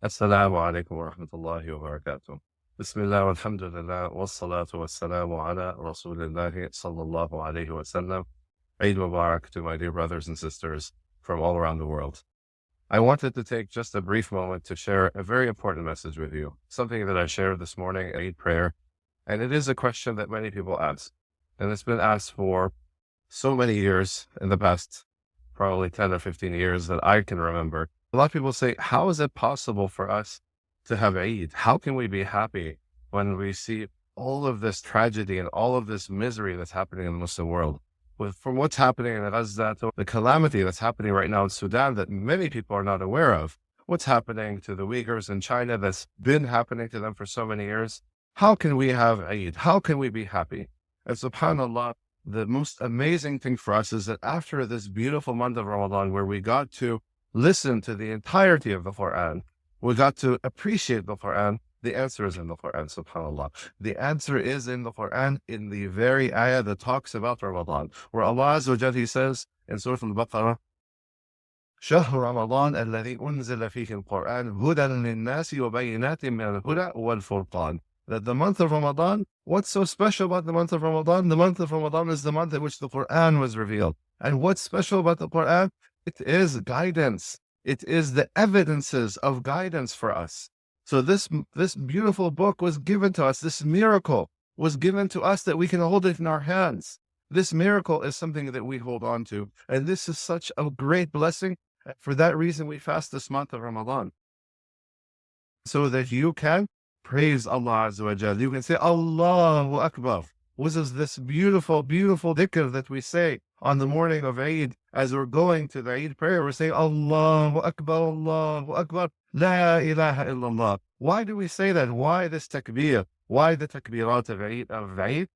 السلام عليكم ورحمة الله وبركاته. بسم الله والحمد لله والصلاة والسلام على رسول الله صلى الله عليه وسلم. Eid Mubarak to my dear brothers and sisters from all around the world. I wanted to take just a brief moment to share a very important message with you, something that I shared this morning at Eid prayer, and it is a question that many people ask, and it's been asked for so many years in the past, probably 10 or 15 years that I can remember. A lot of people say, how is it possible for us to have Eid? How can we be happy when we see all of this tragedy and all of this misery that's happening in the Muslim world? From what's happening in Gaza to the calamity that's happening right now in Sudan that many people are not aware of, what's happening to the Uyghurs in China that's been happening to them for so many years, how can we have Eid? How can we be happy? And subhanAllah, the most amazing thing for us is that after this beautiful month of Ramadan, where we got to listen to the entirety of the Quran, we got to appreciate the Quran, the answer is in the Quran, subhanAllah. The answer is in the Quran, in the very ayah that talks about Ramadan, where Allah Azza wa Jalla, He says in Surah Al-Baqarah, شهر رمضان الذي أنزل فيه القرآن هدى للناس وبينات من الهدى والفرقان. That the month of Ramadan, what's so special about the month of Ramadan? The month of Ramadan is the month in which the Quran was revealed. And what's special about the Quran? It is guidance. It is the evidences of guidance for us. So this beautiful book was given to us. This miracle was given to us that we can hold it in our hands. This miracle is something that we hold on to. And this is such a great blessing. For that reason, we fast this month of Ramadan, so that you can praise Allah Azza wa Jal. You can say, Allahu Akbar. What is this beautiful, beautiful dhikr that we say on the morning of Eid as we're going to the Eid prayer? We're saying, Allahu Akbar, Allahu Akbar, La ilaha illallah. Why do we say that? Why this takbir? Why the takbirat of Eid?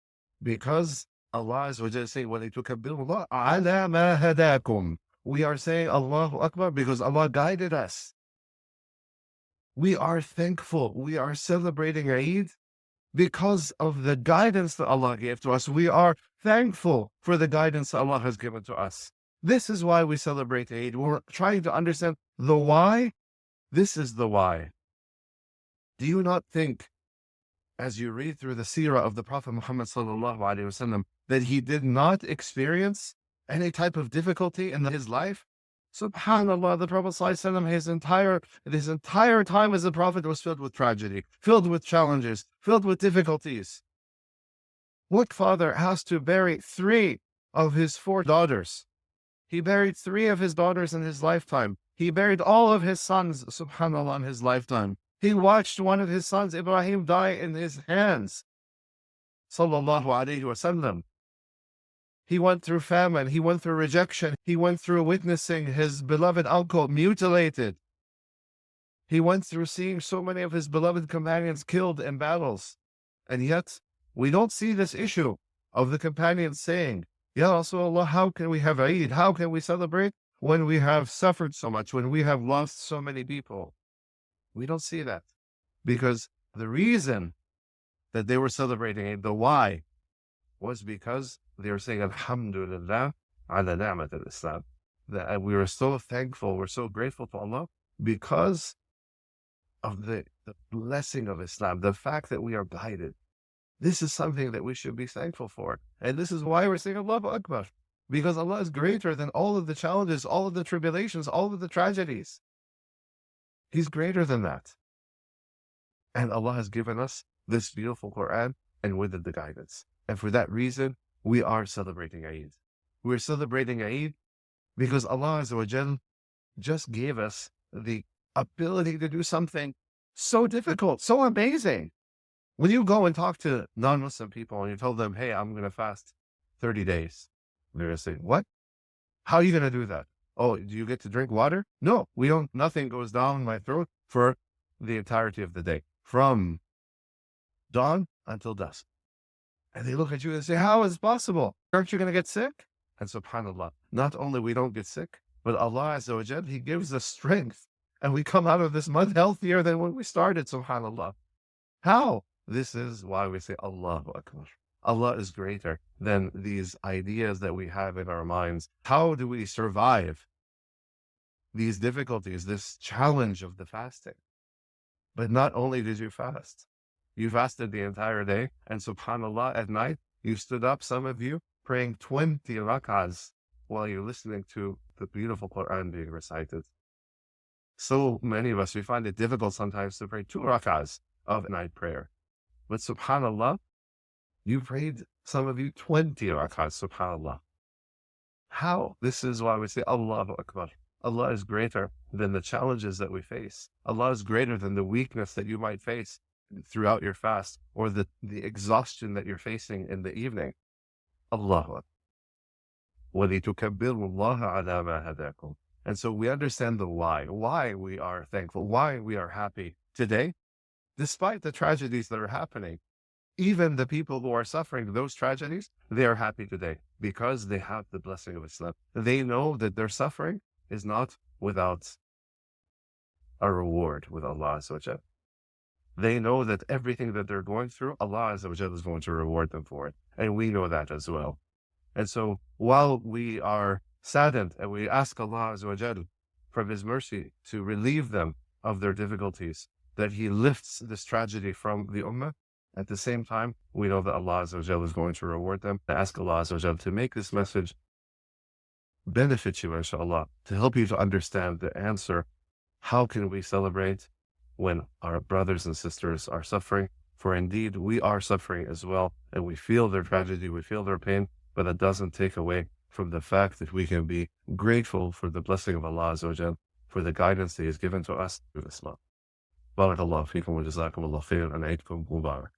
Because Allah Azza wa Jal say, وَلِتُكَبِّرُوا اللَّهَ عَلَى مَا هَدَاكُمْ. We are saying Allahu Akbar because Allah guided us. We are thankful. We are celebrating Eid because of the guidance that Allah gave to us. We are thankful for the guidance that Allah has given to us. This is why we celebrate Eid. We're trying to understand the why. This is the why. Do you not think, as you read through the seerah of the Prophet Muhammad sallallahu alaihi wasallam, that he did not experience any type of difficulty in his life? SubhanAllah, the Prophet ﷺ, his entire time as a prophet was filled with tragedy, filled with challenges, filled with difficulties. What father has to bury 3 of his 4 daughters? He buried 3 of his daughters in his lifetime. He buried all of his sons, subhanAllah, in his lifetime. He watched one of his sons, Ibrahim, die in his hands. Sallallahu alayhi wa sallam. He went through famine. He went through rejection. He went through witnessing his beloved uncle mutilated. He went through seeing so many of his beloved companions killed in battles. And yet, we don't see this issue of the companions saying, Ya Rasulullah, how can we have Eid? How can we celebrate when we have suffered so much, when we have lost so many people? We don't see that. Because the reason that they were celebrating Eid, the why, was because they were saying, Alhamdulillah ala ni'mat al-Islam. That we were so thankful, we're so grateful to Allah because of the blessing of Islam, the fact that we are guided. This is something that we should be thankful for. And this is why we're saying Allahu Akbar. Because Allah is greater than all of the challenges, all of the tribulations, all of the tragedies. He's greater than that. And Allah has given us this beautiful Quran and with it the guidance. And for that reason, we are celebrating Eid. We're celebrating Eid because Allah Azza wa Jal just gave us the ability to do something so difficult, so amazing. When you go and talk to non-Muslim people and you tell them, hey, I'm going to fast 30 days, they're going to say, what? How are you going to do that? Oh, do you get to drink water? No, we don't. Nothing goes down my throat for the entirety of the day, from dawn until dusk. And they look at you and say, how is it possible? Aren't you going to get sick? And subhanAllah, not only we don't get sick, but Allah Azza wa Jal, He gives us strength. And we come out of this month healthier than when we started, subhanAllah. How? This is why we say Allahu Akbar. Allah is greater than these ideas that we have in our minds. How do we survive these difficulties, this challenge of the fasting? But not only did you fast, you fasted the entire day. And subhanAllah, at night, you stood up, some of you, praying 20 rak'ahs while you're listening to the beautiful Quran being recited. So many of us, we find it difficult sometimes to pray 2 rak'ahs of night prayer. But subhanAllah, you prayed, some of you, 20 rak'ahs, subhanAllah. How? This is why we say Allahu Akbar. Allah is greater than the challenges that we face. Allah is greater than the weakness that you might face throughout your fast or the exhaustion that you're facing in the evening. Allahu Akbar. وَلِتُكَبِّرُوا اللَّهَ عَلَى مَا هَدَاكُمْ. And so we understand the why we are thankful, why we are happy today, despite the tragedies that are happening. Even the people who are suffering those tragedies, they are happy today because they have the blessing of Islam. They know that their suffering is not without a reward with Allah Azza wa Jal. They know that everything that they're going through, Allah Azza wa Jal is going to reward them for it. And we know that as well. And so while we are saddened and we ask Allah Azza wa Jal from His mercy to relieve them of their difficulties, that He lifts this tragedy from the Ummah, at the same time, we know that Allah Azza wa Jal is going to reward them. I ask Allah Azza wa Jal to make this message benefit you, inshallah, to help you to understand the answer. How can we celebrate when our brothers and sisters are suffering? For indeed, we are suffering as well, and we feel their tragedy, we feel their pain, but that doesn't take away from the fact that we can be grateful for the blessing of Allah Azza wa Jal, for the guidance that He has given to us through Islam. Barakallahu feekum wa jazakum Allah khair and Eidkum Mubarak.